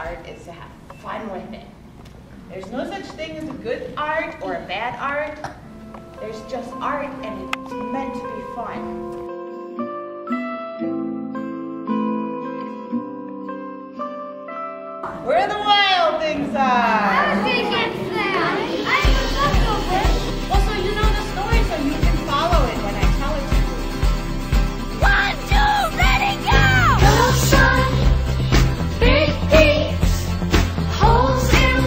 art is to have fun with it. There's no such thing as a good art or a bad art. There's just art, and it's meant to be fun. Where the wild things are! Well, so you know the story, so you can follow it when I tell it to you. 1, 2, ready, go! The sun, big beats, holes in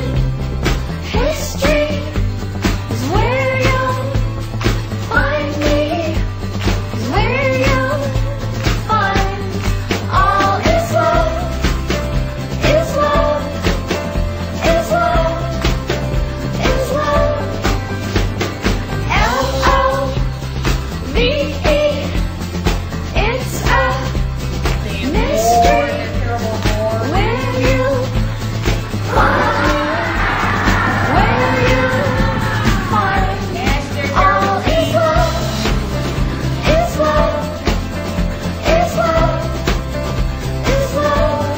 history is where you'll find me, is where you'll find all is love, is love, is love, is love. L-O-V-E, it's a mystery where you find, where you find all is love, is love, is love, is love.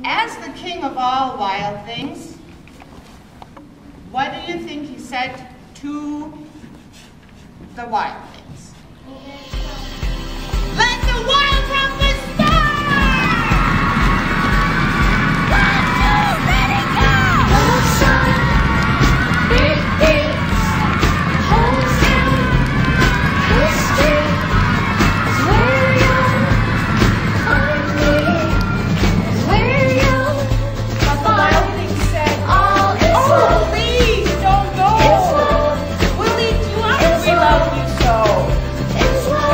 As the king of all wild things, what do you think he said to the wild things? Let the wild trumpet start! 1, 2, ready, go! The sun, big beats, holes in history is where you'll find me, is where you'll But the wild things said, all is oh, love, please, don't go! is love, We'll eat you up. It's We love you so. is love.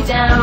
down.